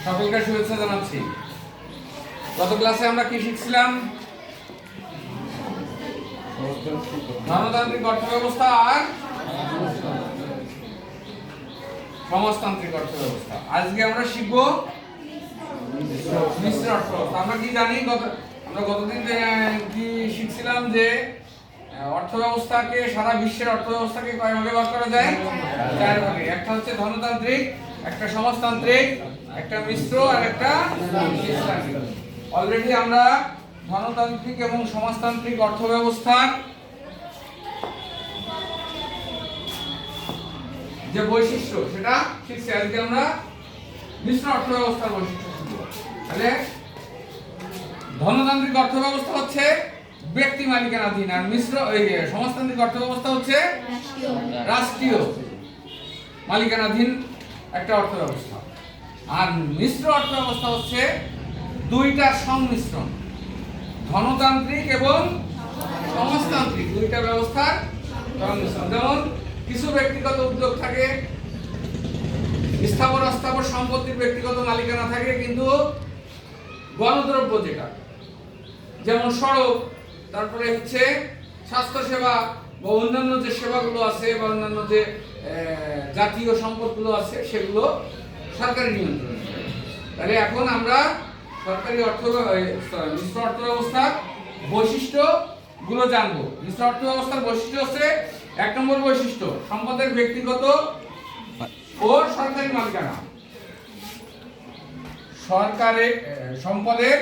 সকলকে শুভেচ্ছা জানাচ্ছি। গত ক্লাসে আমরা কি শিখছিলাম? ধনতান্ত্রিক অর্থব্যবস্থা আর সমাজতান্ত্রিক অর্থব্যবস্থা। আজকে আমরা শিখব মিশ্র অর্থব্যবস্থা। আমরা কি জানি, আমরা গতদিন কি শিখছিলাম যে অর্থব্যবস্থাকে, সারা বিশ্বের অর্থব্যবস্থাকে কয় ভাগে ভাগ করা যায়? 4 ভাগে। একটা হচ্ছে ধনতান্ত্রিক, একটা সমাজতান্ত্রিক, একটা মিশ্র আর একটা ইসলামিক। অলরেডি আমরা ধনতান্ত্রিক এবং সমাজতান্ত্রিক অর্থব্যবস্থার যে বৈশিষ্ট্য সেটা শিখছি। আজকে আমরা মিশ্র অর্থব্যবস্থার বৈশিষ্ট্য শিখব। তাহলে ধনতান্ত্রিক অর্থব্যবস্থা হচ্ছে ব্যক্তি মালিকানাধীন, আর মিশ্র সমাজতান্ত্রিক অর্থব্যবস্থা হচ্ছে রাষ্ট্রীয় মালিকানাধীন একটা অর্থব্যবস্থা। আর মিশ্র অর্থব্যবস্থা হচ্ছে দুইটার সংমিশ্রণ, ধনতান্ত্রিক এবং সমাজতান্ত্রিক দুইটা ব্যবস্থার সংমিশ্রণ। যেমন কিছু ব্যক্তিগত উদ্যোগ থাকে, স্থাবর অস্থাবর সম্পত্তির ব্যক্তিগত মালিকানা থাকে, কিন্তু গণদ্রব্য যেটা, যেমন সড়ক, তারপরে হচ্ছে স্বাস্থ্যসেবা বা অন্যান্য যে সেবাগুলো আছে বা অন্যান্য যে জাতীয় সম্পদগুলো আছে, সেগুলো সরকারি নিয়ন্ত্রণে। তাহলে এখন আমরা সরকারি মিশ্র অর্থব্যবস্থার বৈশিষ্ট্যগুলো জানবো। মিশ্র অর্থব্যবস্থার বৈশিষ্ট্য হচ্ছে 1 নম্বর বৈশিষ্ট্য, সম্পদের ব্যক্তিগত ও সরকারি মালিকানা। সরকারের সম্পদের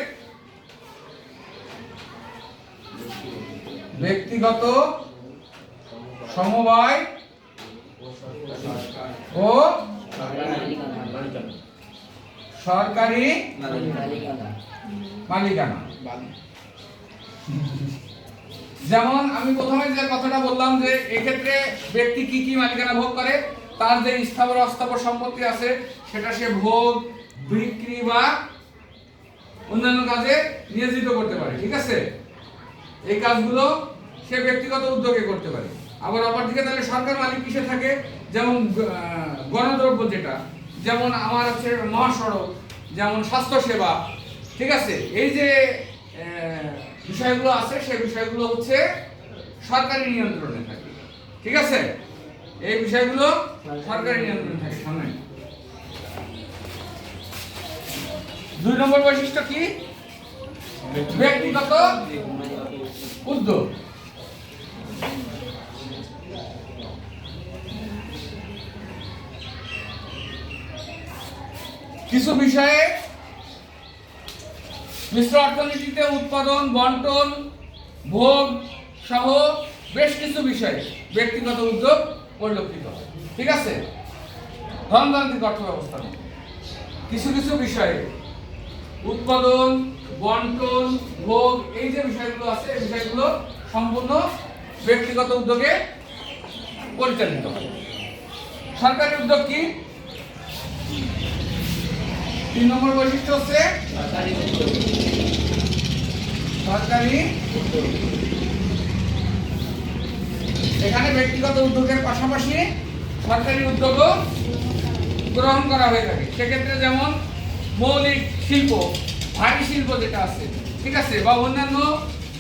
ব্যক্তিগত সমবায় ও সরকারি মালিকানা। যেমন আমি প্রথমে যে কথাটা বললাম যে এক্ষেত্রে ব্যক্তি কি কি মালিকানা ভোগ করে, তার যে স্থাবর অস্থাবর সম্পত্তি আছে সেটা সে ভোগ, বিক্রি বা অন্যান্য কাজে নিয়োজিত করতে পারে। ঠিক আছে, এই কাজগুলো সে ব্যক্তিগত উদ্যোগে করতে পারে। আবার অপরদিকে তাহলে সরকার মালিক কিসে থাকে? যেমন গণদ্রব্য যেটা, যেমন আমার হচ্ছে মহাসড়ক, যেমন স্বাস্থ্যসেবা। ঠিক আছে, এই যে বিষয়গুলো আছে সেই বিষয়গুলো হচ্ছে সরকারি নিয়ন্ত্রণে থাকে। ঠিক আছে, এই বিষয়গুলো সরকারি নিয়ন্ত্রণে থাকে। সামনে 2 নম্বর বৈশিষ্ট্য কি? ব্যক্তিগত উদ্যোগ। কিছু বিষয়ে মিশ্র অর্থনীতিতে উৎপাদন, বন্টন, ভোগ সহ বেশ কিছু বিষয়ে ব্যক্তিগত উদ্যোগ পরিলক্ষিত হয়। ঠিক আছে, ধনতান্ত্রিক অর্থব্যবস্থা কিছু কিছু বিষয়ে উৎপাদন, বন্টন, ভোগ, এই যে বিষয়গুলো আছে এই বিষয়গুলো সম্পূর্ণ ব্যক্তিগত উদ্যোগে পরিচালিত হয়। সরকারি উদ্যোগ কি? 3 নম্বর বৈশিষ্ট্য হচ্ছে সরকারি উদ্যোগ। এখানে ব্যক্তিগত উদ্যোগের পাশাপাশি সরকারি উদ্যোগও গ্রহণ করা হয়ে থাকে। সেক্ষেত্রে যেমন মৌলিক শিল্প, ভারী শিল্প যেটা আছে, ঠিক আছে, বা অন্যান্য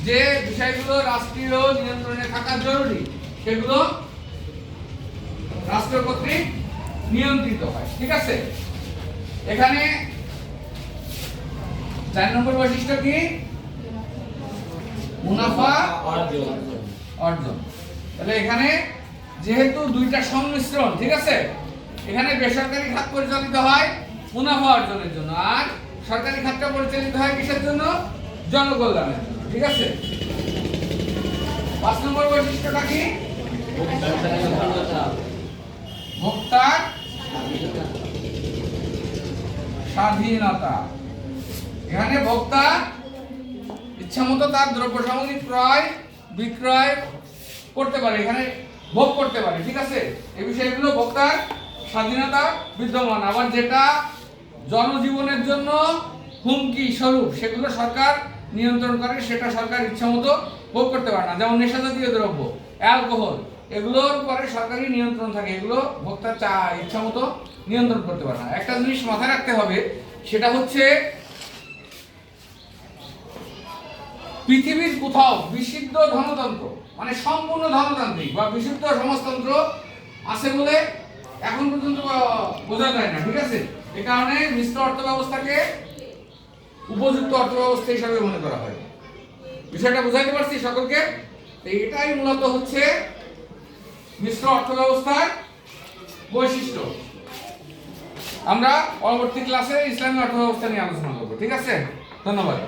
যে বিষয়গুলো রাষ্ট্রীয় নিয়ন্ত্রণে থাকা জরুরি, সেগুলো রাষ্ট্র কর্তৃক নিয়ন্ত্রিত হয়। ঠিক আছে, এখানে 4 নম্বর বৈশিষ্ট্য কি? মুনাফা অর্জন। তাহলে এখানে যেহেতু দুইটা সংমিশ্রণ, ঠিক আছে, এখানে বেসরকারি খাত পরিচালিত হয় মুনাফা অর্জনের জন্য, আর সরকারি খাতটা পরিচালিত হয় কিসের জন্য? জনকল্যাণের জন্য। ঠিক আছে, 5 নম্বর বৈশিষ্ট্যটা কি? ভোক্তার স্বাধীনতা। এখানে ভোক্তা ইচ্ছামতো তার দ্রব্য সামগ্রী ক্রয় বিক্রয় করতে পারে, এখানে ভোগ করতে পারে। ঠিক আছে, এই বিষয়গুলো ভোক্তার স্বাধীনতা বিদ্যমান। আবার যেটা জনজীবনের জন্য হুমকি স্বরূপ, সেগুলো সরকার নিয়ন্ত্রণ করে, সেটা সরকার ইচ্ছামতো ভোগ করতে পারে না। যেমন নেশাজাতীয় দ্রব্য, অ্যালকোহল, এগুলোর পরে সরকারি নিয়ন্ত্রণ থাকে, এগুলো ভোক্তা ইচ্ছা মতো নিয়ন্ত্রণ করতে পারে না। একটা জিনিস মাথায় রাখতে হবে, সেটা হচ্ছে পৃথিবীর কোথাও বিশুদ্ধ ধনতন্ত্র মানে সম্পূর্ণ ধনতান্ত্রিক বা বিশুদ্ধ সমাজতন্ত্র আছে বলে এখন পর্যন্ত বোঝা যায় না, ঠিক আছে? এ কারণে মিশ্র অর্থ ব্যবস্থাকে উপযুক্ত অর্থ ব্যবস্থা হিসাবে মনে করা হয়। বিষয়টা বুঝাইতে পারছি সকলকে? এটাই মূলত হচ্ছে মিশ্র অর্থ ব্যবস্থার বৈশিষ্ট্য। আমরা পরবর্তী ক্লাসে ইসলামী অর্থ ব্যবস্থা নিয়ে আলোচনা করবো, ঠিক আছে? ধন্যবাদ।